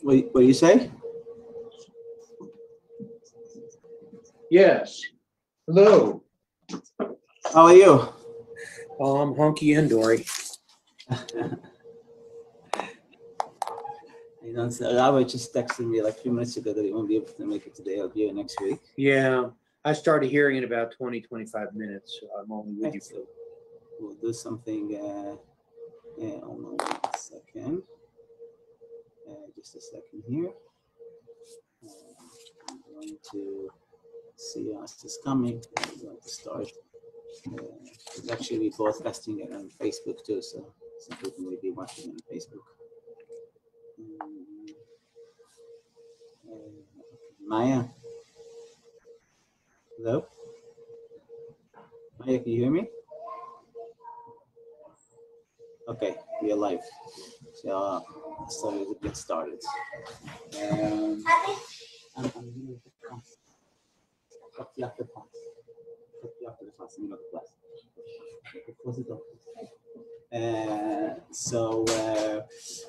What do you say? Yes. Hello. How are you? Oh, I'm hunky and dory. You know, so Rabbi just texted me like a few minutes ago that he won't be able to make it today. I'll be here next week. Yeah, I started hearing in about 20, 25 minutes. So I'm only with you. So we'll do something. Hold on 1 second. Just a second here. I'm going to see us is coming. I'm going to start. It's actually broadcasting it on Facebook too, so some people may be watching on Facebook. Maya. Hello? Maya, can you hear me? Okay, we are live. So let's get started.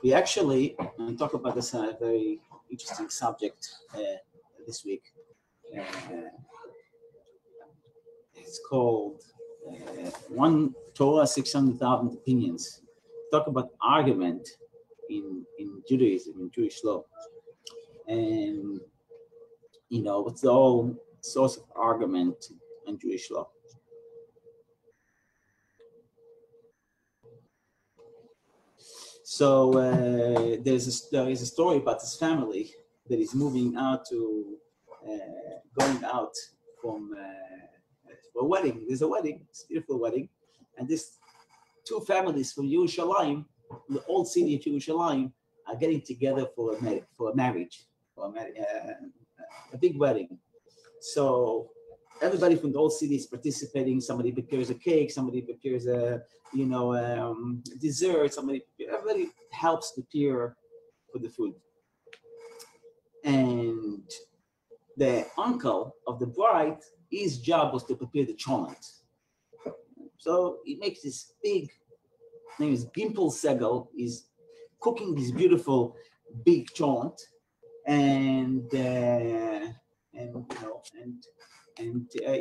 We actually talk about this very interesting subject this week. It's called One Torah, 600,000 Opinions. Talk about argument in Judaism, in Jewish law. And, you know, what's the whole source of argument in Jewish law? So there is a story about this family that is moving out to, going out from for a wedding. There's a wedding, it's a beautiful wedding. And this two families from Yerushalayim, the old city of Yerushalayim, are getting together for a marriage, a big wedding. So everybody from the old city is participating. Somebody prepares a cake, somebody prepares a dessert, everybody helps prepare for the food. And the uncle of the bride, his job was to prepare the cholent. So he makes this big, his name is Gimpel Segel, is cooking this beautiful big cholent, and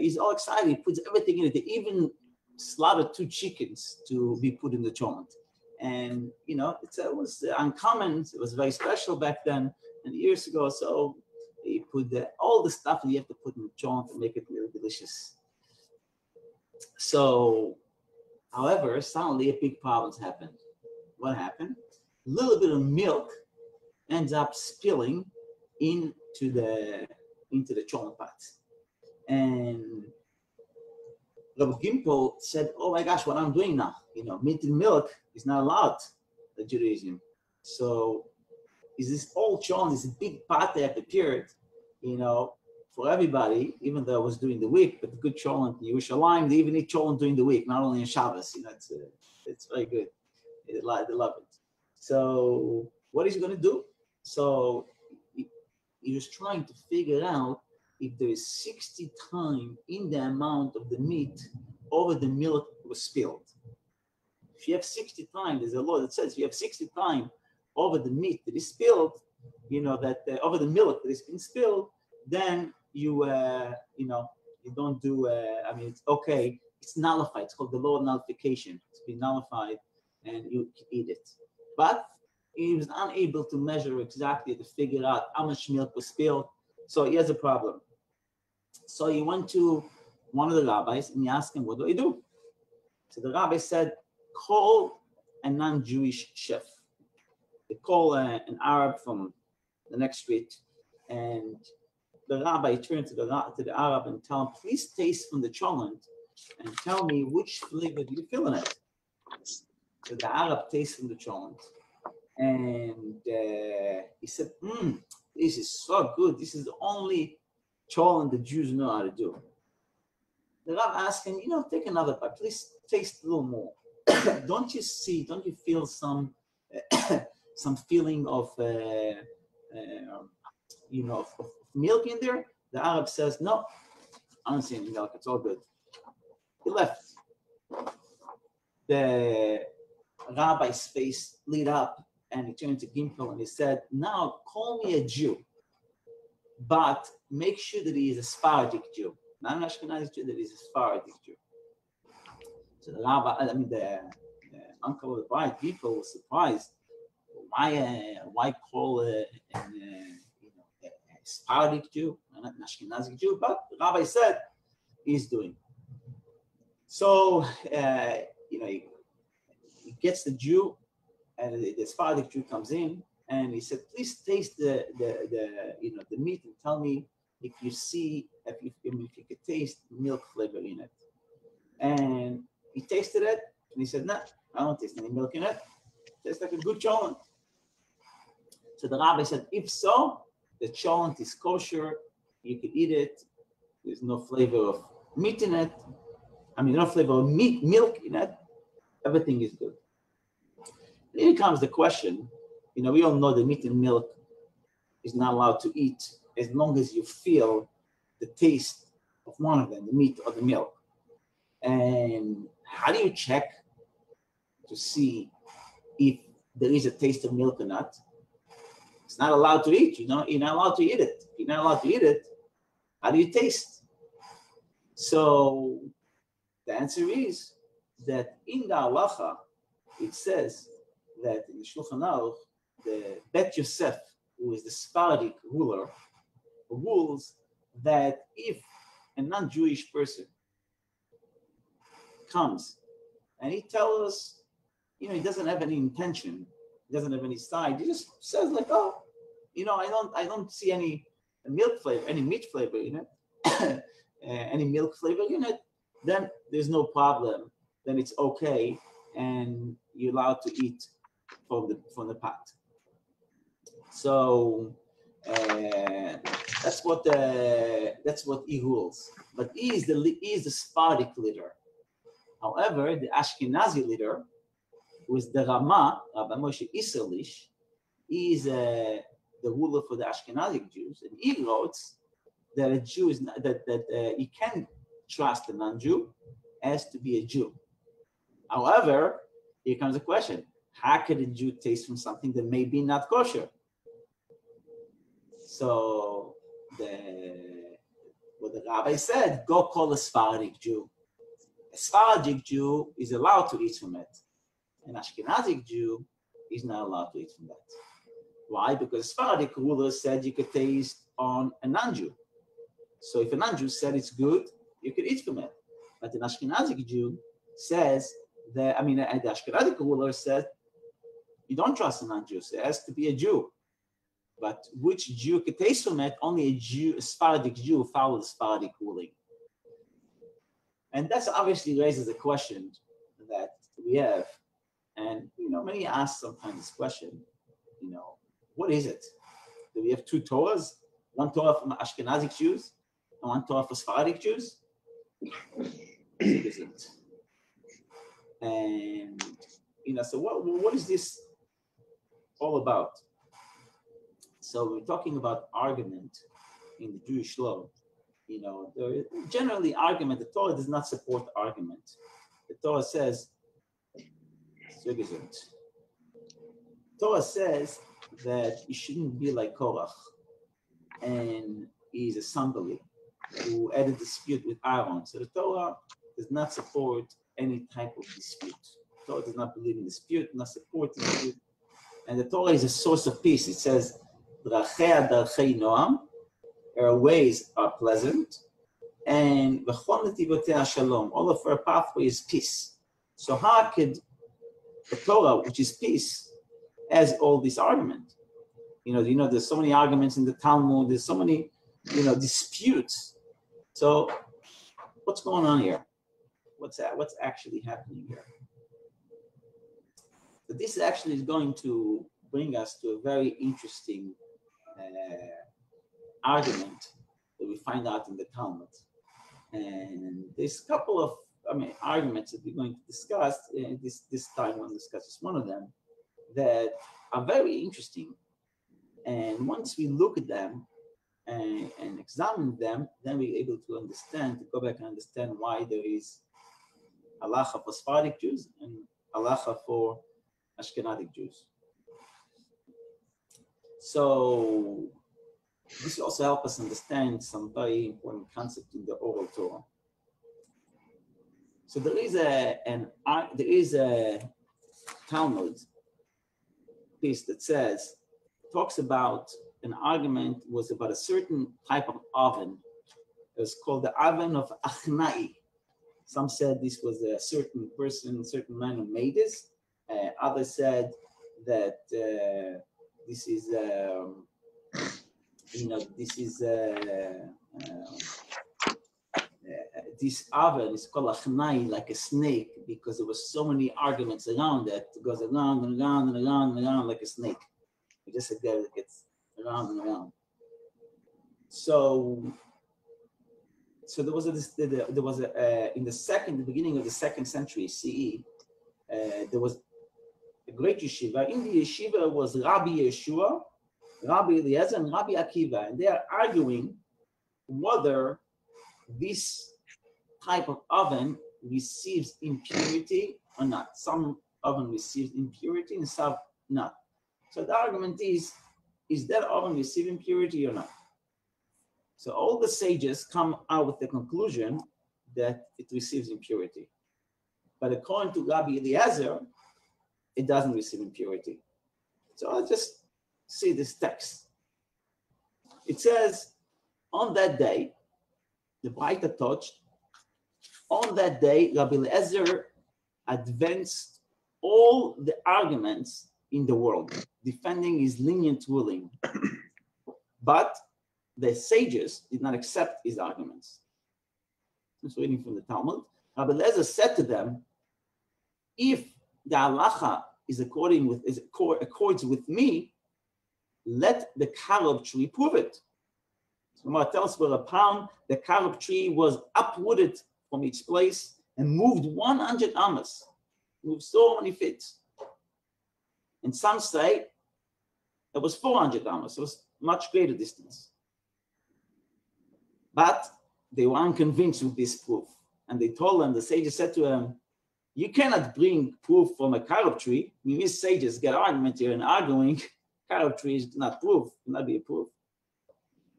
he's all excited. He puts everything in it. They even slaughtered 2 chickens to be put in the cholent. And you know, it was uncommon. It was very special back then, and years ago. So he put all the stuff that you have to put in the cholent to make it really delicious. So, however, suddenly a big problem happened. What happened? A little bit of milk ends up spilling into the cholent pot. And Rabbi Gimpel said, "Oh my gosh, what I'm doing now? You know, meat and milk is not allowed in Judaism. So, is this old cholent, this big pot that I prepared, you know, for everybody, even though I was doing the week, but the good cholent in Yerushalayim, they even eat cholent during the week, not only on Shabbos. You know, it's very good. They love it. So, what is he going to do? So, he was trying to figure out if there is 60 times in the amount of the meat over the milk was spilled. If you have 60 times, there's a law that says if you have 60 times over the meat that is spilled, you know, that over the milk that has been spilled, then you don't do, it's okay. It's nullified. It's called the law of nullification. It's been nullified and you can eat it. But he was unable to measure exactly to figure out how much milk was spilled. So he has a problem. So he went to one of the rabbis and he asked him, what do I do? So the rabbi said, call a non-Jewish chef. They call an Arab from the next street, and the rabbi turned to the Arab and tell him, please taste from the cholent and tell me which flavor do you feel in it. So the Arab tastes from the cholent, and he said, this is so good. This is the only cholent the Jews know how to do. The Rabbi asked him, take another bite. Please taste a little more. Don't you feel some feeling of milk in there? The Arab says, no, I don't see any milk. It's all good. He left. The rabbi's face lit up and he turned to Gimel and he said, now call me a Jew, but make sure that he is a Sephardic Jew, not an Ashkenazi Jew, that he's a Sephardic Jew. So the rabbi, the uncle of the bride, people were surprised. Why call a Sephardic Jew, not an Ashkenazi Jew? But the rabbi said he's doing. So he gets the Jew, and the Sephardic Jew comes in, and he said, "Please taste the meat and tell me if you could taste milk flavor in it." And he tasted it, and he said, "No, I don't taste any milk in it. It tastes like a good cholent." So the rabbi said, "If so, the cholent is kosher. You can eat it. There's no flavor of meat in it. No flavor of milk in it. Everything is good." Here comes the question. We all know that meat and milk is not allowed to eat as long as you feel the taste of one of them, the meat or the milk. And how do you check to see if there is a taste of milk or not? It's not allowed to eat. You're not allowed to eat it. If you're not allowed to eat it, how do you taste? So the answer is that in the halacha, it says that in the Shulchan Aruch, the Bet Yosef, who is the Sephardic ruler, rules that if a non-Jewish person comes and he tells us, he doesn't have any intention, he doesn't have any side, he just says like, "Oh, I don't see any milk flavor, any meat flavor in it, any milk flavor in it," then there's no problem. Then it's okay, and you're allowed to eat from the pot. So that's what he rules. But he is the Sephardic leader. However, the Ashkenazi leader, who is the Rama, Rabbi Moshe Isserlich, he is the ruler for the Ashkenazi Jews, and he wrote that a Jew is not, that you can trust a non-Jew as to be a Jew. However, here comes the question: how could a Jew taste from something that may be not kosher? So what the rabbi said: go call a Sephardic Jew. A Sephardic Jew is allowed to eat from it. An Ashkenazi Jew is not allowed to eat from that. Why? Because Sephardic ruler said you could taste on a non-Jew. So if a non-Jew said it's good, you could eat from it. But an Ashkenazi Jew says that, the Ashkenazi ruler said, you don't trust a non-Jew, so it has to be a Jew. But which Jew could taste from it? Only a Sephardic Jew follows the Sephardic ruling. And that's obviously raises a question that we have. And, many ask sometimes this question, what is it? Do we have two Torahs? One Torah for Ashkenazi Jews and one Torah for Sephardic Jews? It isn't. And, so what is this all about? So we're talking about argument in the Jewish law. There is generally argument. The Torah does not support argument. The Torah says, Torah says that you shouldn't be like Korach, and he's a Sambali who had a dispute with Aaron. So the Torah does not support any type of dispute. The Torah does not believe in dispute, not support dispute. And the Torah is a source of peace. It says, Drachei darchei noam, her ways are pleasant, and v'chol netivotei shalom, all of her pathway is peace. So how could the Torah, which is peace, has all this argument? There's so many arguments in the Talmud. There's so many, disputes. So what's going on here? What's actually happening here? So this actually is going to bring us to a very interesting argument that we find out in the Talmud. And there's a couple of arguments that we're going to discuss. This time we'll discuss just one of them that are very interesting. And once we look at them and examine them, then we're able to go back and understand why there is halacha for Sephardic Jews and halacha for Ashkenazi Jews. So this will also help us understand some very important concept in the oral Torah. So there is a Talmud piece that talks about an argument was about a certain type of oven. It was called the oven of Achnai. Some said this was a certain person, certain man who made this. Others said that this is this oven is called achnai, like a snake, because there was so many arguments around that. It goes around and around and around and around like a snake. It just gets around and around. So there was in the beginning of the 2nd century CE, there was a great yeshiva. In the yeshiva was Rabbi Yeshua, Rabbi Eliezer, and Rabbi Akiva, and they are arguing whether this type of oven receives impurity or not. Some oven receives impurity and some not. So the argument is that oven receive impurity or not? So all the sages come out with the conclusion that it receives impurity. But according to Rabbi Eliezer, it doesn't receive impurity. So I'll just see this text. It says, on that day, the Braita touched, on that day, Rabbi Eliezer advanced all the arguments in the world, defending his lenient ruling. But the sages did not accept his arguments. I'm reading from the Talmud. Rabbi Eliezer said to them, if the halacha accords with me, let the carob tree prove it. So Gemara tells us, upon the carob tree was uprooted from its place and moved 100 amas, moved so many feet. And some say it was 400 amas, it was much greater distance. But they were unconvinced with this proof. And they told them, the sages said to them, you cannot bring proof from a carob tree. I mean, these sages get argument here and arguing, carob tree is not proof, cannot be a proof.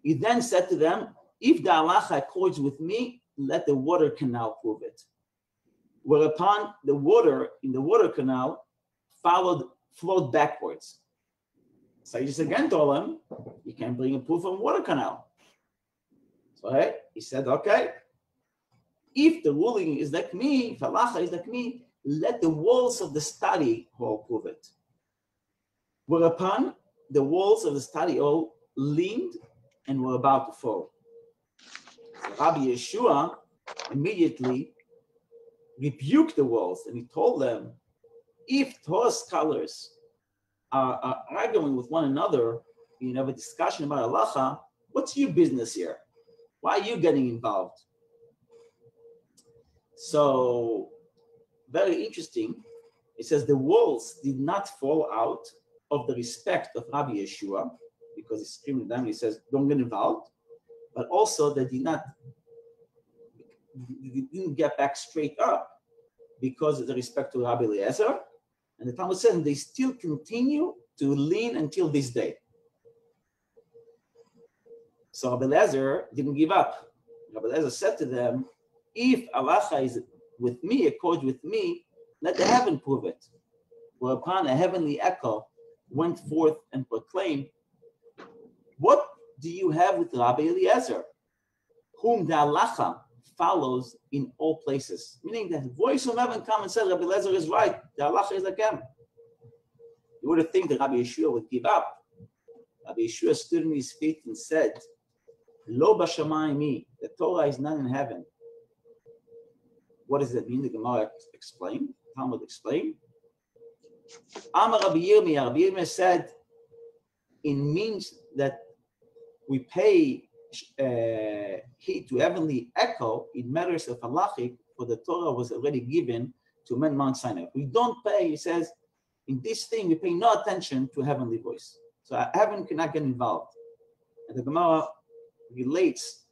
He then said to them, if the halacha accords with me, let the water canal prove it. Whereupon the water in the water canal flowed backwards. Sages again told him, you can't bring a proof from water canal. So he said, okay, if the ruling is like me, if halacha is like me, let the walls of the study hall prove it. Whereupon the walls of the study hall leaned and were about to fall. So Rabbi Yeshua immediately rebuked the walls and he told them, if Torah scholars are arguing with one another, you have a discussion about halacha, what's your business here? Why are you getting involved? So, very interesting. It says the walls did not fall out of the respect of Rabbi Yeshua, because he screamed at them, he says, don't get involved. But also they didn't get back straight up because of the respect to Rabbi Eliezer. And the Talmud says they still continue to lean until this day. So Rabbi Eliezer didn't give up. Rabbi Eliezer said to them, if halacha is with me, accords with me, let the heaven prove it. Whereupon a heavenly echo went forth and proclaimed, what do you have with Rabbi Eliezer, whom the halacha follows in all places? Meaning that the voice from heaven come and said, Rabbi Eliezer is right, the halacha is like him. You would have think that Rabbi Yeshua would give up. Rabbi Yeshua stood on his feet and said, Lo b'shamayim, the Torah is not in heaven. What does that mean? The Gemara explained, Talmud explained. Amar Rabbi Yirmiyah, Rabbi Yirmiyah said, it means that we pay heed to heavenly echo in matters of halachic, for the Torah was already given to men Mount Sinai. We don't pay, he says, in this thing we pay no attention to heavenly voice. So heaven cannot get involved. And the Gemara relates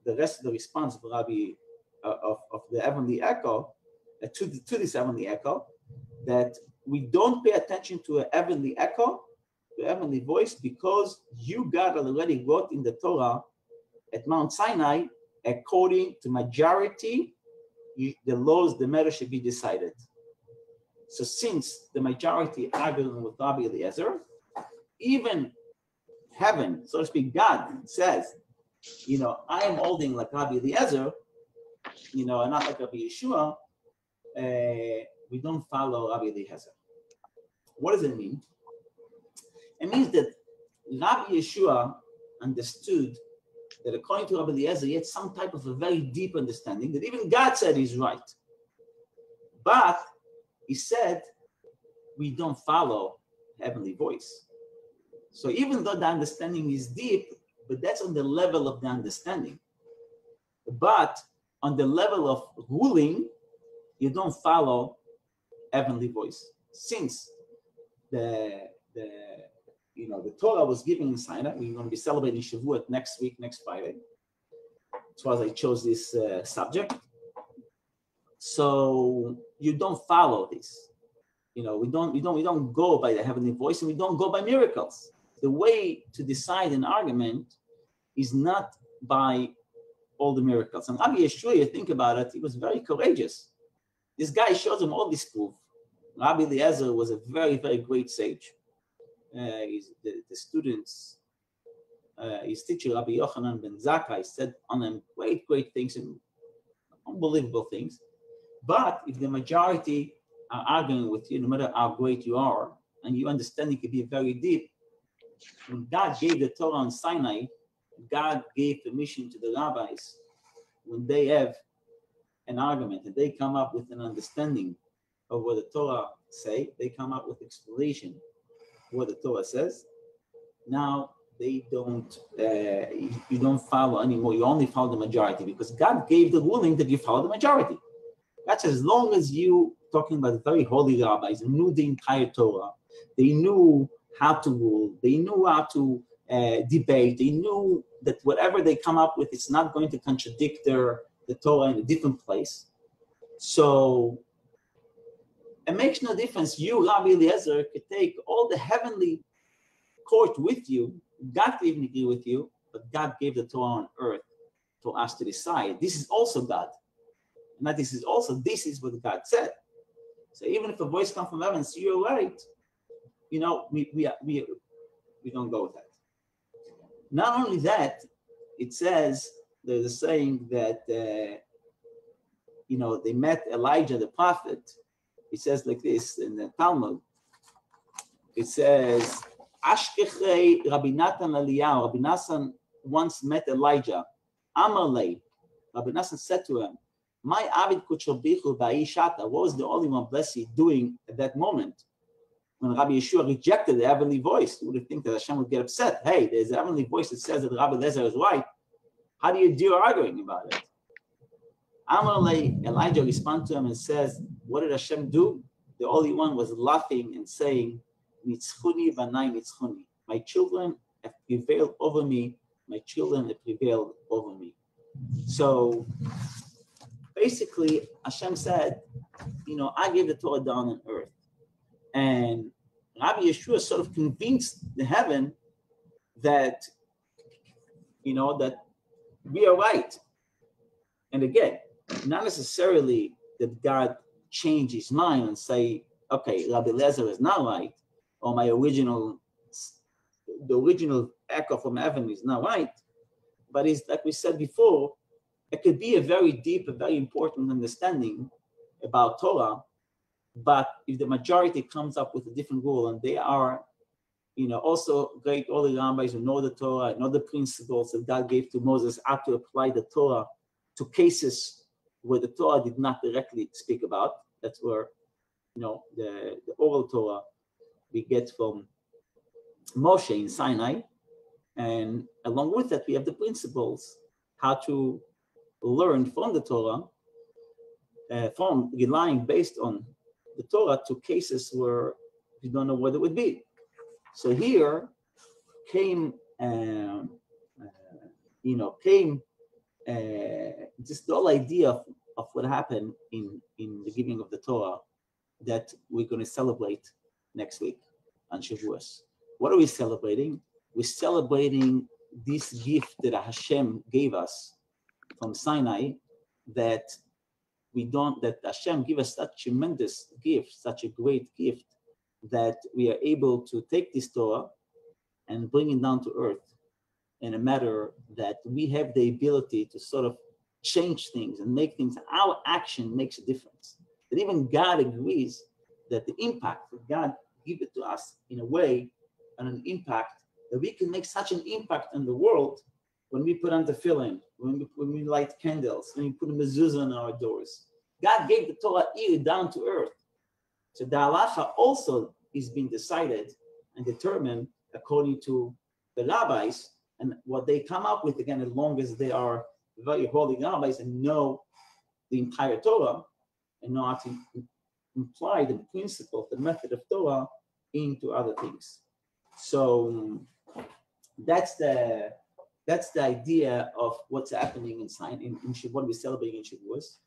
the rest of the response of Rabbi of the heavenly echo to this heavenly echo, that we don't pay attention to a heavenly echo, to heavenly voice because you, God, already wrote in the Torah at Mount Sinai, according to majority, the laws, the matter should be decided. So since the majority arguing with Rabbi Eliezer, even heaven, so to speak, God says, I am holding like Rabbi Eliezer, and not like Rabbi Yeshua, we don't follow Rabbi Eliezer. What does it mean? It means that Rabbi Yeshua understood that according to Rabbi Eliezer, he had some type of a very deep understanding that even God said he's right. But he said, we don't follow heavenly voice. So even though the understanding is deep, but that's on the level of the understanding. But on the level of ruling, you don't follow heavenly voice. Since the Torah was given in Sinai, we're going to be celebrating Shavuot next week, next Friday. That's why I chose this subject. So you don't follow this. We don't go by the heavenly voice, and we don't go by miracles. The way to decide an argument is not by all the miracles. And Rabbi Yeshua, you think about it, he was very courageous. This guy shows him all this proof. Rabbi Eliezer was a very, very great sage. The students, his teacher, Rabbi Yochanan ben Zakkai, said on him great, great things and unbelievable things. But if the majority are arguing with you, no matter how great you are, and your understanding could be very deep, when God gave the Torah on Sinai, God gave permission to the rabbis, when they have an argument and they come up with an understanding of what the Torah say, they come up with explanation of what the Torah says. Now they don't, you don't follow anymore, you only follow the majority, because God gave the ruling that you follow the majority. That's as long as you, talking about very holy rabbis, who knew the entire Torah, they knew how to rule, they knew how to debate, they knew that whatever they come up with, it's not going to contradict the Torah in a different place. So it makes no difference. You, Rabbi Eliezer, could take all the heavenly court with you. God could even agree with you, but God gave the Torah on earth for us to decide. This is also God. Not this is what God said. So even if a voice comes from heaven, so you're right, we don't go with that. Not only that, it says, there's a saying that, they met Elijah the prophet. It says like this in the Talmud. It says, Ashkechei Rabbi Natan Eliyahu. Rabbi Natan once met Elijah. Amalei. Rabbi Natan said to him, my Avid Kuchobichu Ba'ishata. What was the only one blessed doing at that moment? When Rabbi Yeshua rejected the heavenly voice, you would think that Hashem would get upset. Hey, there's a heavenly voice that says that Rabbi Eliezer is right. How do you do arguing about it? Amalei, Elijah responds to him and says, what did Hashem do? The Holy One was laughing and saying, Nitzchuni v'nai nitzchuni. My children have prevailed over me. My children have prevailed over me. So basically, Hashem said, I gave the Torah down on earth. And Rabbi Yeshua sort of convinced the heaven that, that we are right. And again, not necessarily that God changed his mind and say, okay, Rabbi Eliezer is not right, or the original echo from heaven is not right. But it's like we said before, it could be a very deep, a very important understanding about Torah. But if the majority comes up with a different rule, and they are, also great all the rabbis who know the Torah, know the principles that God gave to Moses, how to apply the Torah to cases where the Torah did not directly speak about. That's where, the oral Torah we get from Moshe in Sinai. And along with that, we have the principles, how to learn from the Torah, from relying based on the Torah to cases where you don't know what it would be. So here came, just the whole idea of what happened in the giving of the Torah that we're going to celebrate next week on Shavuos. What are we celebrating? We're celebrating this gift that Hashem gave us from Sinai, that Hashem gave us such tremendous gift, such a great gift, that we are able to take this Torah and bring it down to earth in a matter that we have the ability to sort of change things and make things, our action makes a difference. That even God agrees that the impact that God give it to us in a way, and an impact that we can make such an impact on the world when we put on the tefillin, when we light candles, when we put a mezuzah on our doors. God gave the Torah here down to earth. So the halacha also is being decided and determined according to the rabbis and what they come up with, again, as long as they are very holy rabbis and know the entire Torah and know how to imply the principle, the method of Torah into other things. So that's the idea of what's happening in what we're celebrating in Shavuos.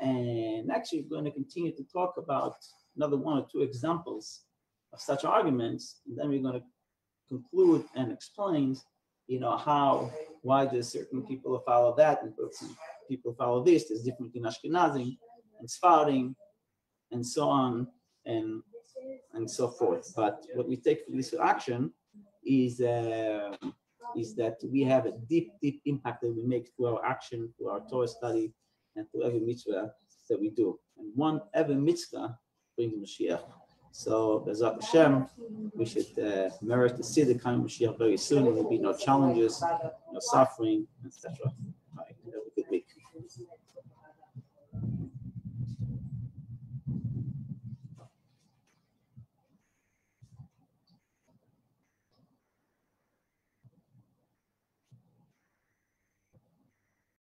And actually, we're going to continue to talk about another one or two examples of such arguments, and then we're going to conclude and explain, why there's certain people who follow that and people follow this. There's different in Ashkenazim and Sfarim and so on and so forth. But what we take from this action is that we have a deep impact that we make through our action, through our Torah study, and through every mitzvah that we do. And every mitzvah brings Mashiach. So, B'ezrat Hashem, we should merit to see the coming Mashiach very soon. There will be no challenges, no suffering, etc.